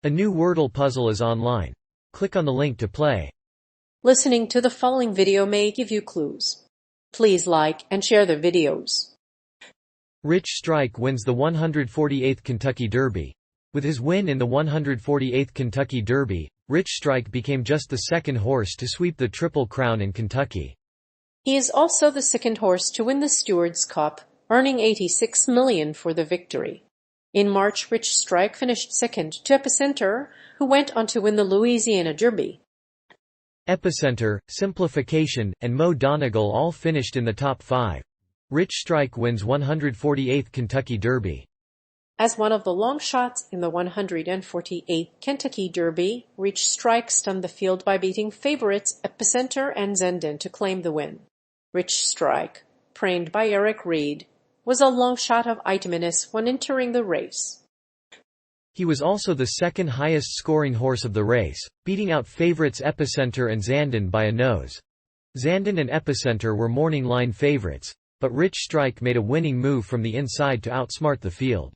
A new Wordle puzzle is online. Click on the link to play. Listening to the following video may give you clues. Please like and share the videos. Rich Strike wins the 148th Kentucky Derby. With his win in the 148th Kentucky Derby, Rich Strike became just the second horse to sweep the Triple Crown in Kentucky. He is also the second horse to win the Stewards' Cup, earning $86 million for the victory. In March, Rich Strike finished second to Epicenter, who went on to win the Louisiana Derby. Epicenter, Simplification, and Mo Donegal all finished in the top 5. Rich Strike wins 148th Kentucky Derby. As one of the long shots in the 148th Kentucky Derby, Rich Strike stunned the field by beating favorites Epicenter and Zenden to claim the win. Rich Strike, trained by Eric Reed, was a long shot of Iteminus when entering the race. He was also the second highest scoring horse of the race, beating out favorites Epicenter and Zanden by a nose. Zanden and Epicenter were morning line favorites, but Rich Strike made a winning move from the inside to outsmart the field.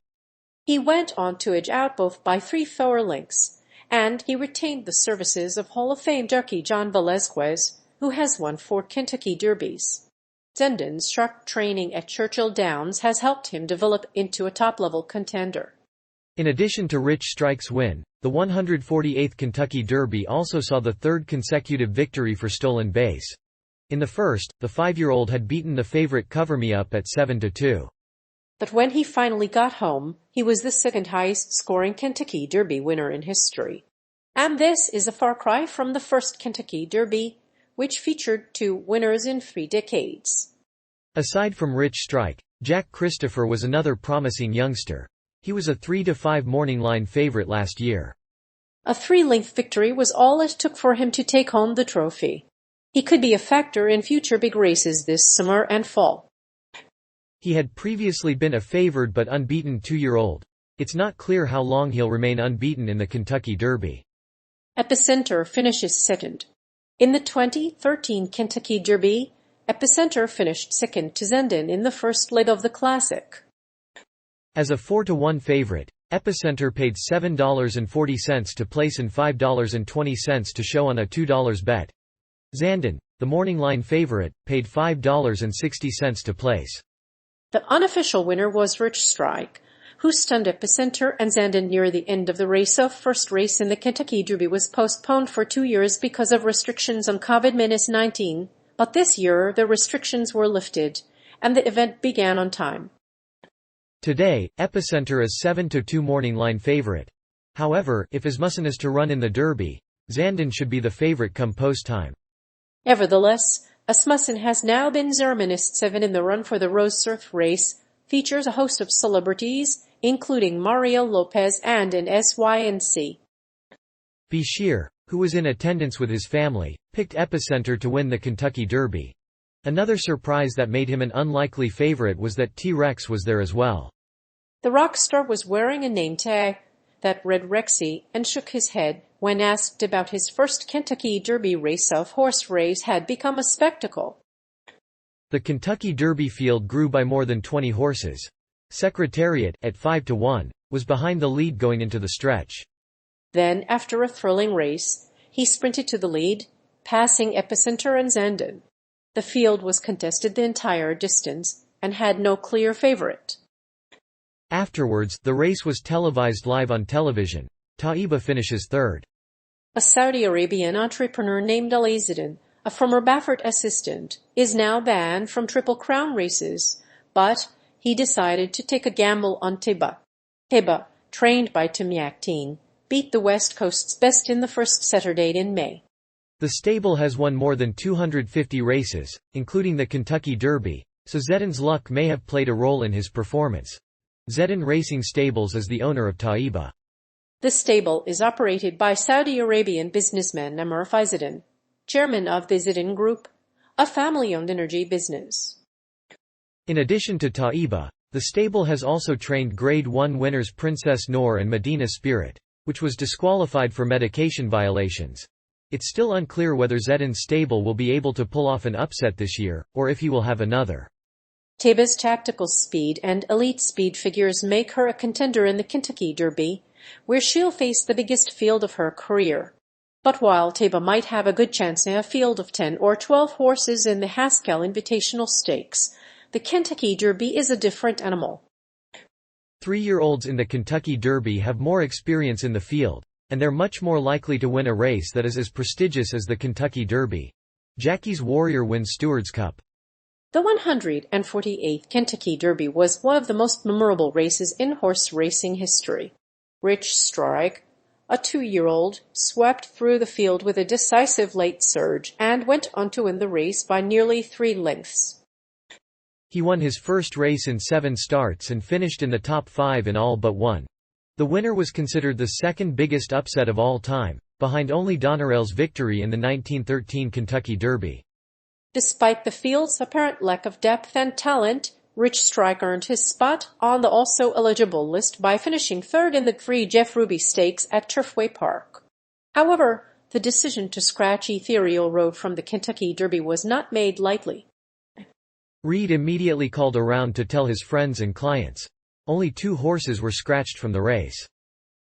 He went on to edge out both by 3 lengths, and he retained the services of Hall of Fame jockey John Velazquez, who has won 4 Kentucky Derbies. Zenden's sharp training at Churchill Downs has helped him develop into a top-level contender. In addition to Rich Strike's win, the 148th Kentucky Derby also saw the third consecutive victory for Stolen Base. In the first, the 5-year-old had beaten the favorite Cover Me Up at 7-2. But when he finally got home, he was the second highest scoring Kentucky Derby winner in history. And this is a far cry from the first Kentucky Derby, which featured 2 winners in 3 decades. Aside from Rich Strike, Jack Christopher was another promising youngster. He was a 3-5 morning line favorite last year. A 3-length victory was all it took for him to take home the trophy. He could be a factor in future big races this summer and fall. He had previously been a favored but unbeaten 2-year-old. It's not clear how long he'll remain unbeaten in the Kentucky Derby. Epicenter finishes second. In the 2013 Kentucky Derby, Epicenter finished second to Zenden in the first leg of the Classic. As a 4-1 favorite, Epicenter paid $7.40 to place and $5.20 to show on a $2 bet. Zanden, the morning line favorite, paid $5.60 to place. The unofficial winner was Rich Strike, who stunned Epicenter and Zanden near the end of the race. The first race in the Kentucky Derby was postponed for 2 years because of restrictions on COVID-19, but this year the restrictions were lifted, and the event began on time. Today, Epicenter is 7-2 morning line favorite. However, if Asmussen is to run in the Derby, Zanden should be the favorite come post time. Nevertheless, Asmussen has now been Zermanist 7 in the run for the Rose Surf race, features a host of celebrities, including Mario Lopez and an SYNC. Bashir, who was in attendance with his family, picked Epicenter to win the Kentucky Derby. Another surprise that made him an unlikely favorite was that T-Rex was there as well. The rock star was wearing a name tag that read Rexy and shook his head when asked about his first Kentucky Derby race. Of horse race had become a spectacle. The Kentucky Derby field grew by more than 20 horses. Secretariat, at 5-1, was behind the lead going into the stretch. Then, after a thrilling race, he sprinted to the lead, passing Epicenter and Zanden. The field was contested the entire distance and had no clear favorite. Afterwards, the race was televised live on television. Taiba finishes third. A Saudi Arabian entrepreneur named Ali Zidane, a former Baffert assistant, is now banned from Triple Crown races, but he decided to take a gamble on Taiba. Taiba, trained by Tim Yakteen, beat the West Coast's best in the first Saturday in May. The stable has won more than 250 races, including the Kentucky Derby, so Zedane's luck may have played a role in his performance. Zedane Racing Stables is the owner of Taiba. The stable is operated by Saudi Arabian businessman Amr Zidane, chairman of the Zidane Group, a family-owned energy business. In addition to Taiba, the stable has also trained Grade 1 winners Princess Noor and Medina Spirit, which was disqualified for medication violations. It's still unclear whether Zedane's stable will be able to pull off an upset this year, or if he will have another. Taiba's tactical speed and elite speed figures make her a contender in the Kentucky Derby, where she'll face the biggest field of her career. But while Taba might have a good chance in a field of 10 or 12 horses in the Haskell Invitational Stakes, the Kentucky Derby is a different animal. 3-year-olds in the Kentucky Derby have more experience in the field, and they're much more likely to win a race that is as prestigious as the Kentucky Derby. Jackie's Warrior wins Stewards Cup. The 148th Kentucky Derby was one of the most memorable races in horse racing history. Rich Strike, a 2-year-old, swept through the field with a decisive late surge and went on to win the race by nearly 3 lengths. He won his first race in 7 starts and finished in the top 5 in all but one. The winner was considered the second biggest upset of all time, behind only Donerail's victory in the 1913 Kentucky Derby. Despite the field's apparent lack of depth and talent, Rich Strike earned his spot on the also eligible list by finishing 3rd in the 3 Jeff Ruby Stakes at Turfway Park. However, the decision to scratch Ethereal Road from the Kentucky Derby was not made lightly. Reed immediately called around to tell his friends and clients. Only 2 horses were scratched from the race.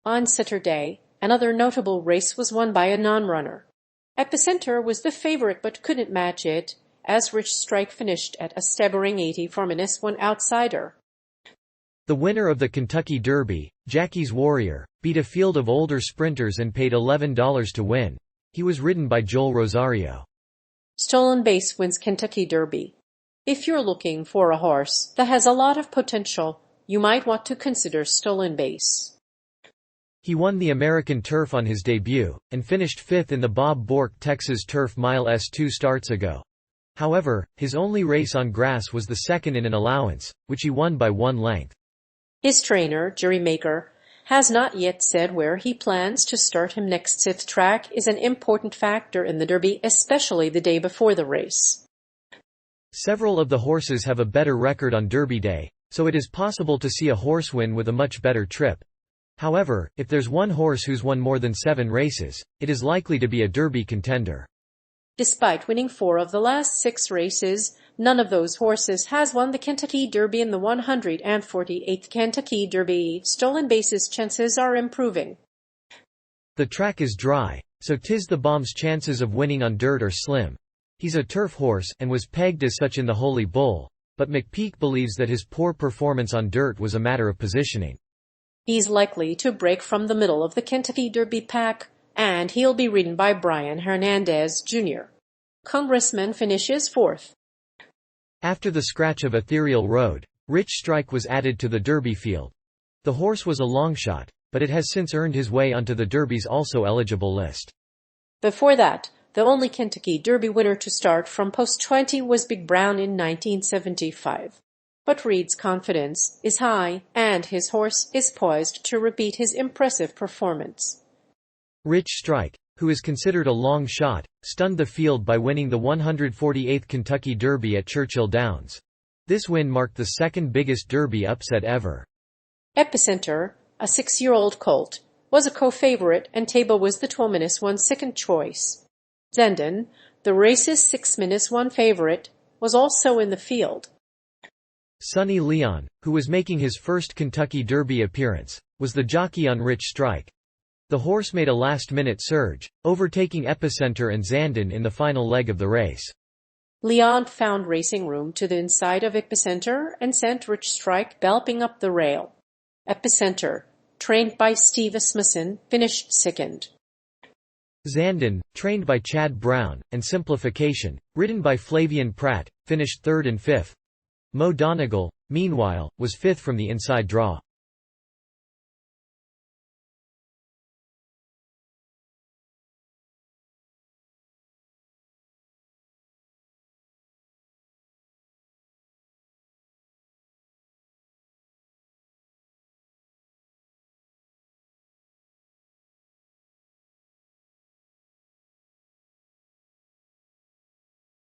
On Saturday, another notable race was won by a non-runner. Epicenter was the favorite but couldn't match it, as Rich Strike finished at a staggering 80 for -1 outsider. The winner of the Kentucky Derby, Jackie's Warrior, beat a field of older sprinters and paid $11 to win. He was ridden by Joel Rosario. Stolen Base wins Kentucky Derby. If you're looking for a horse that has a lot of potential, you might want to consider Stolen Base. He won the American Turf on his debut, and finished 5th in the Bob Bork Texas Turf Mile S2 starts ago. However, his only race on grass was the second in an allowance, which he won by 1 length. His trainer, Jerry Maker, has not yet said where he plans to start him next. 5th track is an important factor in the Derby, especially the day before the race. Several of the horses have a better record on Derby Day, so it is possible to see a horse win with a much better trip. However, if there's one horse who's won more than 7 races, it is likely to be a Derby contender. Despite winning 4 of the last 6 races, none of those horses has won the Kentucky Derby. In the 148th Kentucky Derby, Stolen Base's chances are improving. The track is dry, so Tiz the Bomb's chances of winning on dirt are slim. He's a turf horse, and was pegged as such in the Holy Bull, but McPeak believes that his poor performance on dirt was a matter of positioning. He's likely to break from the middle of the Kentucky Derby pack, and he'll be ridden by Brian Hernandez, Jr. Congressman finishes 4th. After the scratch of Ethereal Road, Rich Strike was added to the Derby field. The horse was a long shot, but it has since earned his way onto the Derby's also eligible list. Before that, the only Kentucky Derby winner to start from post 20 was Big Brown in 1975. But Reed's confidence is high, and his horse is poised to repeat his impressive performance. Rich Strike, who is considered a long shot, stunned the field by winning the 148th Kentucky Derby at Churchill Downs. This win marked the second biggest Derby upset ever. Epicenter, a 6-year-old colt, was a co-favorite, and Taba was the 12-1 second choice. Zenden, the race's 6-1 favorite, was also in the field. Sonny Leon, who was making his first Kentucky Derby appearance, was the jockey on Rich Strike. The horse made a last-minute surge, overtaking Epicenter and Zanden in the final leg of the race. Leon found racing room to the inside of Epicenter and sent Rich Strike balloping up the rail. Epicenter, trained by Steve Asmussen, finished 2nd. Zanden, trained by Chad Brown, and Simplification, ridden by Flavian Pratt, finished 3rd and 5th. Mo Donegal, meanwhile, was 5th from the inside draw.